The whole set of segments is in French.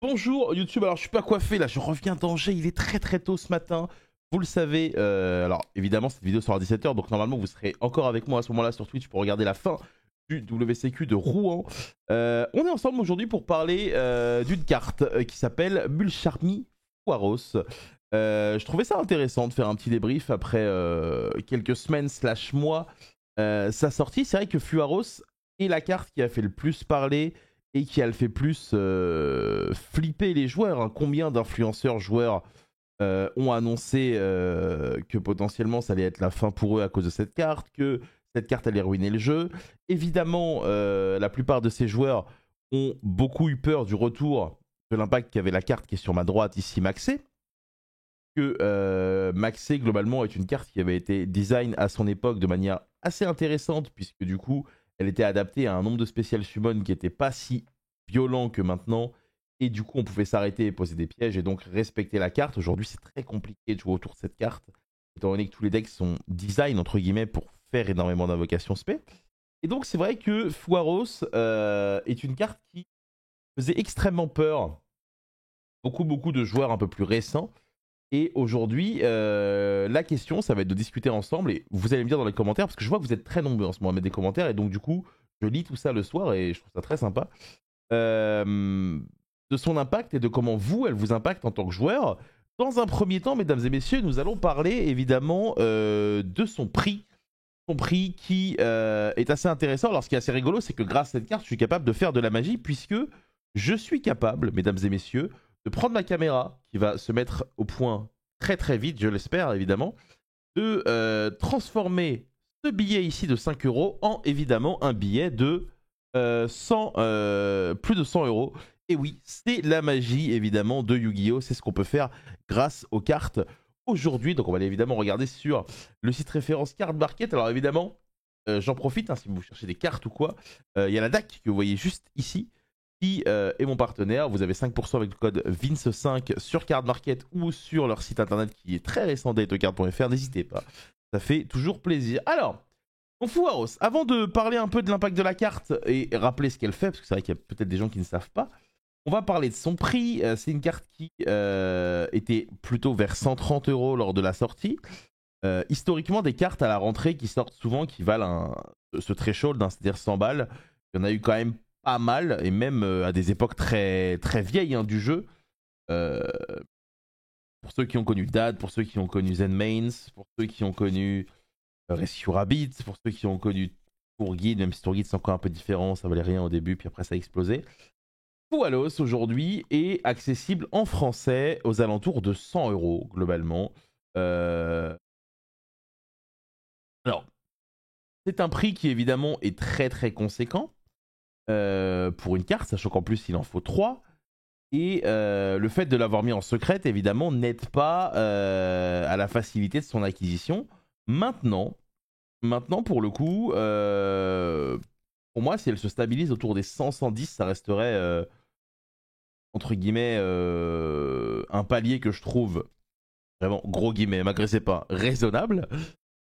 Bonjour YouTube, alors je suis pas coiffé là, je reviens d'Angers, il est très tôt ce matin. Vous le savez, alors évidemment cette vidéo sera à 17h, donc normalement vous serez encore avec moi à ce moment-là sur Twitch pour regarder la fin du WCQ de Rouen. On est ensemble aujourd'hui pour parler d'une carte qui s'appelle Mulcharmy Fuaros. Je trouvais ça intéressant de faire un petit débrief après quelques semaines / mois sa sortie. C'est vrai que Fuaros est la carte qui a fait le plus parler et qui a le fait plus flipper les joueurs. Hein. Combien d'influenceurs joueurs ont annoncé que potentiellement ça allait être la fin pour eux à cause de cette carte, que cette carte allait ruiner le jeu. Évidemment, la plupart de ces joueurs ont beaucoup eu peur du retour de l'impact qu'avait la carte qui est sur ma droite ici, Maxé. Que Maxé, globalement, est une carte qui avait été design à son époque de manière assez intéressante, puisque du coup, elle était adaptée à un nombre de spécial summon qui n'était pas si violent que maintenant. Et du coup, on pouvait s'arrêter et poser des pièges et donc respecter la carte. Aujourd'hui, c'est très compliqué de jouer autour de cette carte, étant donné que tous les decks sont design, entre guillemets, pour faire énormément d'invocations spé. Et donc, c'est vrai que Fuaros est une carte qui faisait extrêmement peur. Beaucoup de joueurs un peu plus récents. Et aujourd'hui, la question, ça va être de discuter ensemble. Et vous allez me dire dans les commentaires, parce que je vois que vous êtes très nombreux en ce moment à mettre des commentaires. Et donc, du coup, je lis tout ça le soir et je trouve ça très sympa. De son impact et de comment vous, elle vous impacte en tant que joueur. Dans un premier temps, mesdames et messieurs, nous allons parler évidemment de son prix. Son prix qui est assez intéressant. Alors, ce qui est assez rigolo, c'est que grâce à cette carte, je suis capable de faire de la magie, puisque je suis capable, mesdames et messieurs, de prendre ma caméra, qui va se mettre au point très vite, je l'espère évidemment, de transformer ce billet ici de 5 € en évidemment un billet de plus de 100 €. Et oui, c'est la magie évidemment de Yu-Gi-Oh! C'est ce qu'on peut faire grâce aux cartes aujourd'hui. Donc on va aller évidemment regarder sur le site référence Card Market. Alors évidemment, j'en profite, hein, si vous cherchez des cartes ou quoi, il y a la DAC que vous voyez juste ici, qui est mon partenaire. Vous avez 5% avec le code VINCE5 sur Card Market ou sur leur site internet qui est très récent, datecard.fr. N'hésitez pas, ça fait toujours plaisir. Alors, Fuaros, avant de parler un peu de l'impact de la carte et rappeler ce qu'elle fait, parce que c'est vrai qu'il y a peut-être des gens qui ne savent pas, on va parler de son prix. C'est une carte qui était plutôt vers 130 € lors de la sortie. Historiquement, des cartes à la rentrée qui sortent souvent, qui valent ce threshold, hein, c'est-à-dire 100 balles, il y en a eu quand même pas mal, et même à des époques très vieilles hein, du jeu. Pour ceux qui ont connu Dad, pour ceux qui ont connu Zen Mains, pour ceux qui ont connu Rescue Rabbit, pour ceux qui ont connu Tour Guide, même si Tour Guide c'est encore un peu différent, ça valait rien au début, puis après ça a explosé. Fuaros aujourd'hui est accessible en français aux alentours de 100 € globalement. Alors, c'est un prix qui évidemment est très conséquent pour une carte, sachant qu'en plus il en faut 3. Et le fait de l'avoir mis en secrète, évidemment, n'aide pas à la facilité de son acquisition. Maintenant pour le coup, pour moi, si elle se stabilise autour des 100-110, ça resterait, entre guillemets, un palier que je trouve, vraiment, gros guillemets, m'agressez pas, raisonnable.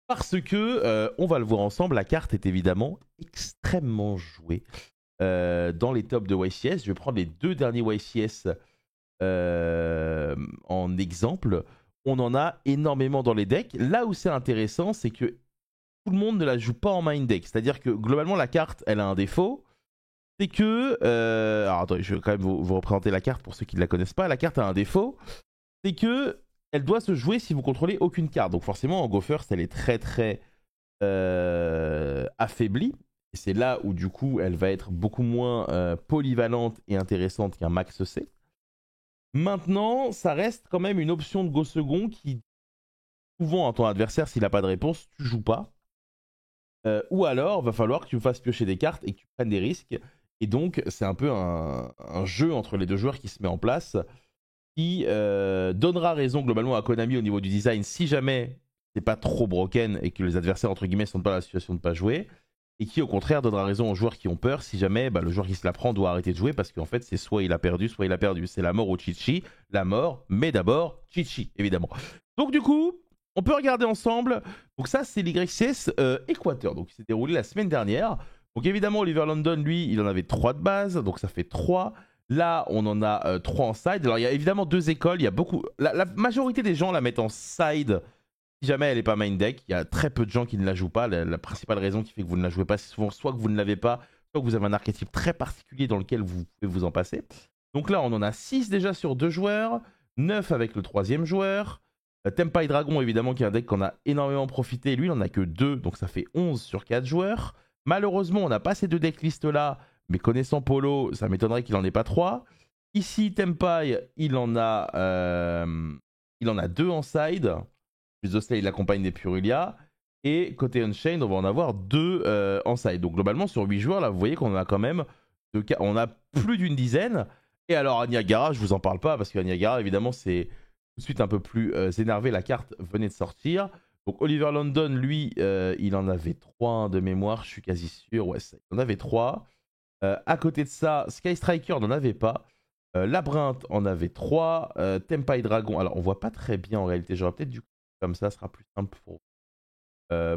Parce que, on va le voir ensemble, la carte est évidemment extrêmement jouée. Dans les tops de YCS, je vais prendre les 2 derniers YCS en exemple. On en a énormément dans les decks. Là où c'est intéressant, c'est que tout le monde ne la joue pas en main deck. C'est-à-dire que globalement, la carte, elle a un défaut. C'est que... alors attendez, je vais quand même vous représenter la carte pour ceux qui ne la connaissent pas. La carte a un défaut. C'est que elle doit se jouer si vous contrôlez aucune carte. Donc forcément, en Go First, elle est très affaiblie. Et c'est là où du coup elle va être beaucoup moins polyvalente et intéressante qu'un Max C. Maintenant, ça reste quand même une option de Go second qui, souvent à ton adversaire, s'il n'a pas de réponse, tu joues pas. Ou alors, va falloir que tu me fasses piocher des cartes et que tu prennes des risques. Et donc, c'est un peu un jeu entre les deux joueurs qui se met en place, qui donnera raison globalement à Konami au niveau du design si jamais c'est pas trop broken et que les adversaires, entre guillemets, sont pas dans la situation de pas jouer. Et qui au contraire donnera raison aux joueurs qui ont peur si jamais le joueur qui se la prend doit arrêter de jouer parce qu'en fait c'est soit il a perdu, soit il a perdu. C'est la mort ou Chichi, la mort, mais d'abord Chichi évidemment. Donc du coup, on peut regarder ensemble. Donc ça c'est l'YCS Équateur, donc il s'est déroulé la semaine dernière. Donc évidemment Oliver London lui il en avait 3 de base, donc ça fait 3. Là, on en a 3 en side. Alors, il y a évidemment 2 écoles. Il y a beaucoup. La majorité des gens la mettent en side si jamais elle n'est pas main deck. Il y a très peu de gens qui ne la jouent pas. La principale raison qui fait que vous ne la jouez pas, c'est souvent soit que vous ne l'avez pas, soit que vous avez un archétype très particulier dans lequel vous pouvez vous en passer. Donc là, on en a 6 déjà sur 2 joueurs, 9 avec le 3e joueur. Tempai Dragon, évidemment, qui est un deck qu'on a énormément profité. Lui, il n'en a que 2, donc ça fait 11 sur 4 joueurs. Malheureusement, on n'a pas ces 2 decklists-là, mais connaissant Polo, ça m'étonnerait qu'il n'en ait pas 3. Ici, Tempai, il en a 2 en side. Plus de cela, il accompagne des Purulia. Et côté Unchained, on va en avoir 2 en side. Donc globalement, sur 8 joueurs, là, vous voyez qu'on en a quand même on a plus d'une dizaine. Et alors, Aniagara, je vous en parle pas, parce qu'Aniagara, évidemment, c'est tout de suite un peu plus énervé. La carte venait de sortir. Donc Oliver London, lui, il en avait 3 de mémoire, je suis quasi sûr. Ouais, il en avait 3. À côté de ça, Sky Striker n'en avait pas. Labyrinthe en avait 3. Tempai Dragon, alors on voit pas très bien en réalité. J'aurais peut-être dû comme ça sera plus simple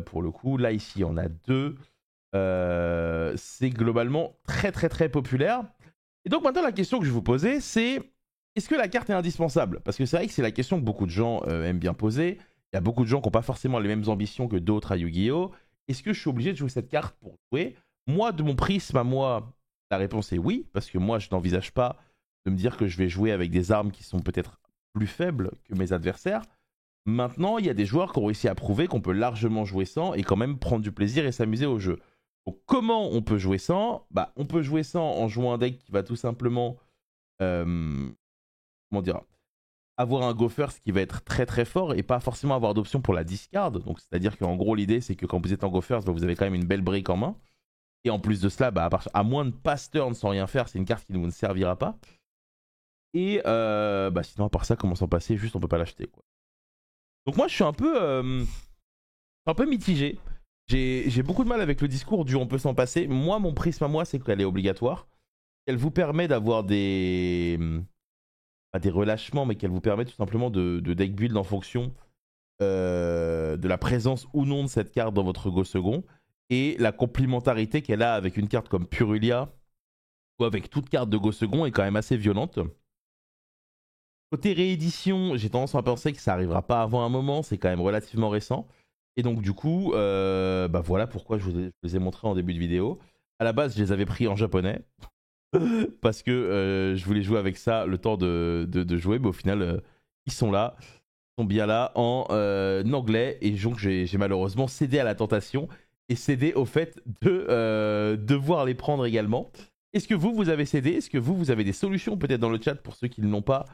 pour le coup. Là, ici, on a 2. C'est globalement très très très populaire. Et donc maintenant, la question que je vais vous poser, c'est est-ce que la carte est indispensable? Parce que c'est vrai que c'est la question que beaucoup de gens aiment bien poser. Il y a beaucoup de gens qui n'ont pas forcément les mêmes ambitions que d'autres à Yu-Gi-Oh! Est-ce que je suis obligé de jouer cette carte pour jouer? Moi, de mon prisme à moi, la réponse est oui, parce que moi, je n'envisage pas de me dire que je vais jouer avec des armes qui sont peut-être plus faibles que mes adversaires. Maintenant, il y a des joueurs qui ont réussi à prouver qu'on peut largement jouer sans et quand même prendre du plaisir et s'amuser au jeu. Donc, comment on peut jouer sans? Bah, on peut jouer sans en jouant un deck qui va tout simplement comment dire, avoir un go first qui va être très très fort et pas forcément avoir d'option pour la discard. Donc c'est-à-dire qu'en gros l'idée c'est que quand vous êtes en go first, bah, vous avez quand même une belle brique en main. Et en plus de cela, bah, à moins de pass turn sans rien faire, c'est une carte qui ne vous servira pas. Et bah, sinon à part ça, comment s'en passer? Juste on peut pas l'acheter, quoi. Donc moi je suis un peu mitigé. J'ai beaucoup de mal avec le discours du on peut s'en passer. Moi mon prisme à moi c'est qu'elle est obligatoire. Elle vous permet d'avoir pas des relâchements, mais qu'elle vous permet tout simplement de deck build en fonction de la présence ou non de cette carte dans votre go second et la complémentarité qu'elle a avec une carte comme Purulia ou avec toute carte de go second est quand même assez violente. Côté réédition, j'ai tendance à penser que ça arrivera pas avant un moment, c'est quand même relativement récent. Et donc du coup, bah voilà pourquoi je les ai montrés en début de vidéo. À la base, je les avais pris en japonais. Parce que je voulais jouer avec ça le temps de jouer, mais au final, ils sont là, ils sont bien là en anglais, et donc j'ai malheureusement cédé à la tentation et cédé au fait de devoir les prendre également. Est-ce que vous avez cédé? Est-ce que vous avez des solutions peut-être dans le chat pour ceux qui ne l'ont pas,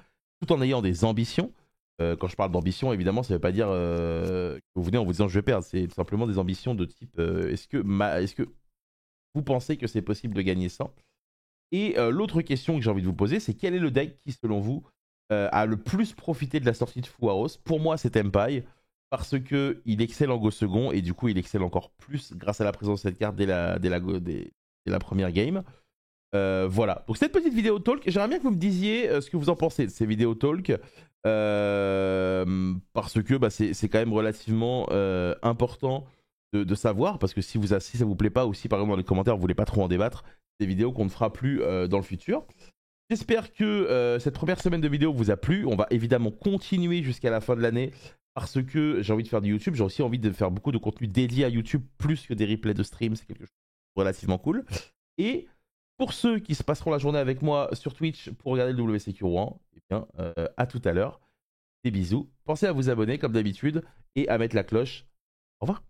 tout en ayant des ambitions? Quand je parle d'ambition, évidemment, ça ne veut pas dire que vous venez en vous disant je vais perdre, c'est tout simplement des ambitions de type est-ce que vous pensez que c'est possible de gagner sans? Et l'autre question que j'ai envie de vous poser, c'est quel est le deck qui, selon vous, a le plus profité de la sortie de Fuaros? Pour moi, c'est Tempai, parce qu'il excelle en go second, et du coup, il excelle encore plus grâce à la présence de cette carte dès la première game. Voilà, donc cette petite vidéo talk, j'aimerais bien que vous me disiez ce que vous en pensez de ces vidéos talk, parce que bah, c'est quand même relativement important de savoir, parce que si ça vous plaît pas, ou si par exemple dans les commentaires vous voulez pas trop en débattre, des vidéos qu'on ne fera plus dans le futur. J'espère que cette première semaine de vidéo vous a plu. On va évidemment continuer jusqu'à la fin de l'année parce que j'ai envie de faire du YouTube. J'ai aussi envie de faire beaucoup de contenu dédié à YouTube plus que des replays de stream. C'est quelque chose de relativement cool. Et pour ceux qui se passeront la journée avec moi sur Twitch pour regarder le WCQ Rouen, eh bien, à tout à l'heure. Des bisous. Pensez à vous abonner comme d'habitude et à mettre la cloche. Au revoir.